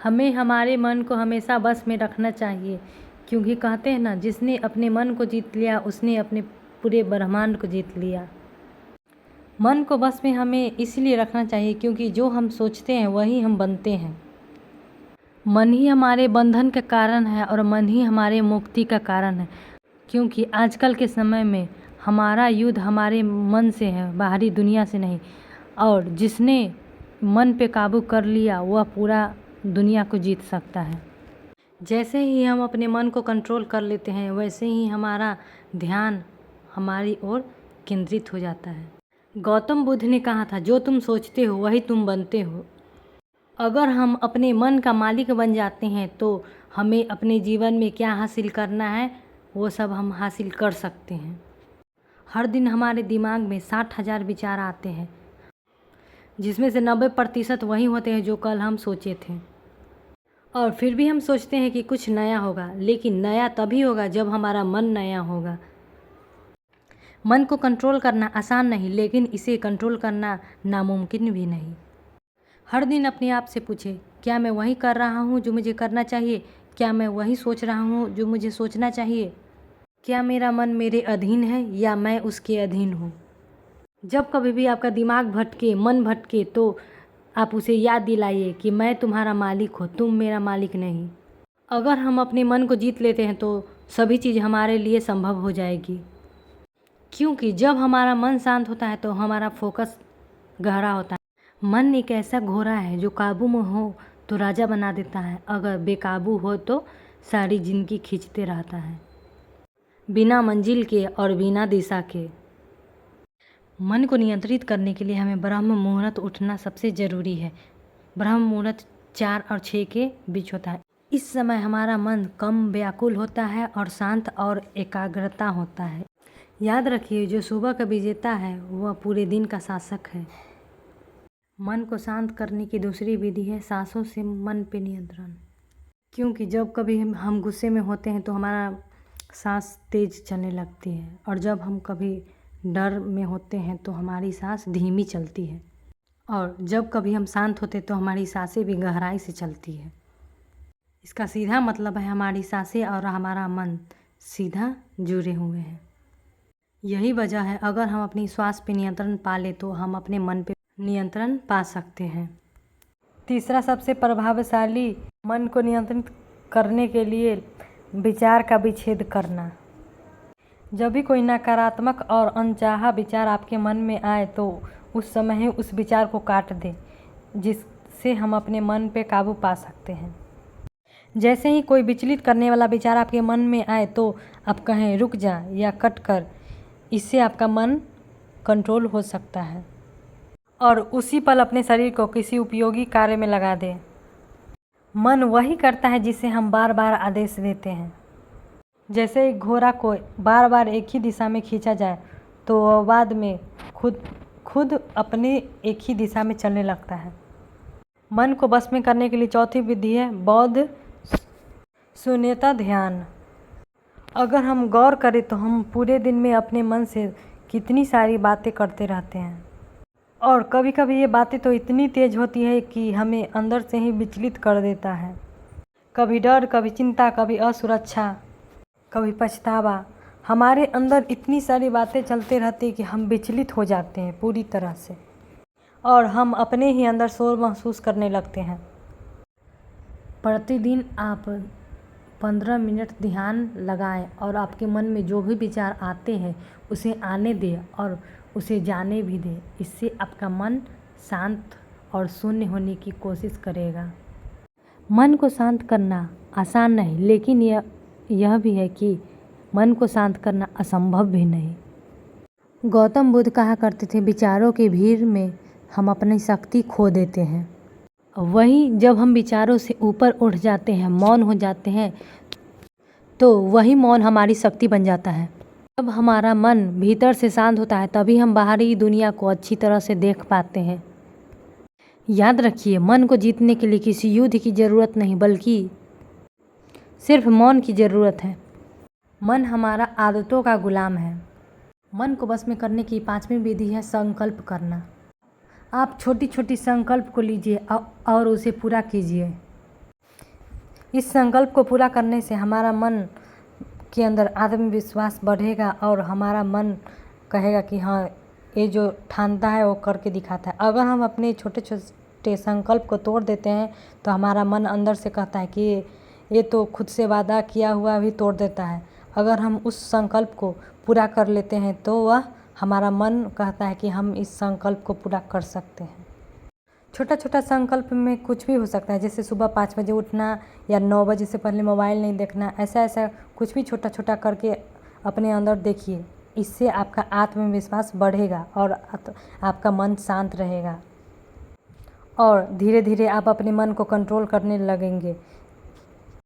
हमें हमारे मन को हमेशा बस में रखना चाहिए, क्योंकि कहते हैं ना, जिसने अपने मन को जीत लिया उसने अपने पूरे ब्रह्मांड को जीत लिया। मन को बस में हमें इसलिए रखना चाहिए क्योंकि जो हम सोचते हैं वही हम बनते हैं। मन ही हमारे बंधन का कारण है और मन ही हमारे मुक्ति का कारण है, क्योंकि आजकल के समय में हमारा युद्ध हमारे मन से है, बाहरी दुनिया से नहीं। और जिसने मन पे काबू कर लिया वह पूरा दुनिया को जीत सकता है। जैसे ही हम अपने मन को कंट्रोल कर लेते हैं वैसे ही हमारा ध्यान हमारी ओर केंद्रित हो जाता है। गौतम बुद्ध ने कहा था, जो तुम सोचते हो वही तुम बनते हो। अगर हम अपने मन का मालिक बन जाते हैं तो हमें अपने जीवन में क्या हासिल करना है वो सब हम हासिल कर सकते हैं। हर दिन हमारे दिमाग में 60,000 विचार आते हैं, जिसमें से 90% वही होते हैं जो कल हम सोचे थे। और फिर भी हम सोचते हैं कि कुछ नया होगा, लेकिन नया तभी होगा जब हमारा मन नया होगा। मन को कंट्रोल करना आसान नहीं, लेकिन इसे कंट्रोल करना नामुमकिन भी नहीं। हर दिन अपने आप से पूछे, क्या मैं वही कर रहा हूँ जो मुझे करना चाहिए? क्या मैं वही सोच रहा हूँ जो मुझे सोचना चाहिए? क्या मेरा मन मेरे अधीन है या मैं उसके अधीन हूँ? जब कभी भी आपका दिमाग भटके, मन भटके, तो आप उसे याद दिलाइए कि मैं तुम्हारा मालिक हूँ, तुम मेरा मालिक नहीं। अगर हम अपने मन को जीत लेते हैं तो सभी चीज़ हमारे लिए संभव हो जाएगी, क्योंकि जब हमारा मन शांत होता है तो हमारा फोकस गहरा होता है। मन एक ऐसा घोड़ा है जो काबू में हो तो राजा बना देता है, अगर बेकाबू हो तो सारी जिंदगी खींचते रहता है, बिना मंजिल के और बिना दिशा के। मन को नियंत्रित करने के लिए हमें ब्रह्म मुहूर्त उठना सबसे ज़रूरी है। ब्रह्म मुहूर्त 4 और 6 के बीच होता है। इस समय हमारा मन कम व्याकुल होता है और शांत और एकाग्रता होता है। याद रखिए, जो सुबह का विजेता है वह पूरे दिन का शासक है। मन को शांत करने की दूसरी विधि है सांसों से मन पे नियंत्रण, क्योंकि जब कभी हम गुस्से में होते हैं तो हमारा सांस तेज चलने लगती है, और जब हम कभी डर में होते हैं तो हमारी सांस धीमी चलती है, और जब कभी हम शांत होते तो हमारी सांसें भी गहराई से चलती है। इसका सीधा मतलब है हमारी सांसें और हमारा मन सीधा जुड़े हुए हैं। यही वजह है, अगर हम अपनी श्वास पे नियंत्रण पा ले तो हम अपने मन पे नियंत्रण पा सकते हैं। तीसरा सबसे प्रभावशाली मन को नियंत्रित करने के लिए विचार का विच्छेद करना। जब भी कोई नकारात्मक और अनचाहा विचार आपके मन में आए तो उस समय ही उस विचार को काट दें, जिससे हम अपने मन पे काबू पा सकते हैं। जैसे ही कोई विचलित करने वाला विचार आपके मन में आए तो आप कहें रुक जा या कट कर। इससे आपका मन कंट्रोल हो सकता है और उसी पल अपने शरीर को किसी उपयोगी कार्य में लगा दें। मन वही करता है जिसे हम बार बार आदेश देते हैं। जैसे एक घोड़ा को बार बार एक ही दिशा में खींचा जाए तो वह बाद में खुद अपने एक ही दिशा में चलने लगता है। मन को बस में करने के लिए चौथी विधि है बौद्ध शून्यता ध्यान। अगर हम गौर करें तो हम पूरे दिन में अपने मन से कितनी सारी बातें करते रहते हैं, और कभी कभी ये बातें तो इतनी तेज होती है कि हमें अंदर से ही विचलित कर देता है। कभी डर, कभी चिंता, कभी असुरक्षा, कभी पछतावा। हमारे अंदर इतनी सारी बातें चलते रहती हैं कि हम विचलित हो जाते हैं पूरी तरह से, और हम अपने ही अंदर शोर महसूस करने लगते हैं। प्रतिदिन आप 15 मिनट ध्यान लगाएं और आपके मन में जो भी विचार आते हैं उसे आने दें और उसे जाने भी दें। इससे आपका मन शांत और शून्य होने की कोशिश करेगा। मन को शांत करना आसान नहीं, लेकिन यह भी है कि मन को शांत करना असंभव भी नहीं। गौतम बुद्ध कहा करते थे, विचारों की भीड़ में हम अपनी शक्ति खो देते हैं। वही जब हम विचारों से ऊपर उठ जाते हैं, मौन हो जाते हैं, तो वही मौन हमारी शक्ति बन जाता है। जब हमारा मन भीतर से शांत होता है तभी हम बाहरी दुनिया को अच्छी तरह से देख पाते हैं। याद रखिए, मन को जीतने के लिए किसी युद्ध की ज़रूरत नहीं, बल्कि सिर्फ मौन की ज़रूरत है। मन हमारा आदतों का गुलाम है। मन को बस में करने की 5वीं विधि है संकल्प करना। आप छोटी छोटी संकल्प को लीजिए और उसे पूरा कीजिए। इस संकल्प को पूरा करने से हमारा मन के अंदर आत्मविश्वास बढ़ेगा और हमारा मन कहेगा कि हाँ, ये जो ठानता है वो करके दिखाता है। अगर हम अपने छोटे छोटे संकल्प को तोड़ देते हैं तो हमारा मन अंदर से कहता है कि ये तो खुद से वादा किया हुआ भी तोड़ देता है। अगर हम उस संकल्प को पूरा कर लेते हैं तो वह हमारा मन कहता है कि हम इस संकल्प को पूरा कर सकते हैं। छोटा छोटा संकल्प में कुछ भी हो सकता है, जैसे सुबह 5 बजे उठना या 9 बजे से पहले मोबाइल नहीं देखना। ऐसा कुछ भी छोटा छोटा करके अपने अंदर देखिए। इससे आपका आत्मविश्वास बढ़ेगा और आपका मन शांत रहेगा और धीरे धीरे आप अपने मन को कंट्रोल करने लगेंगे।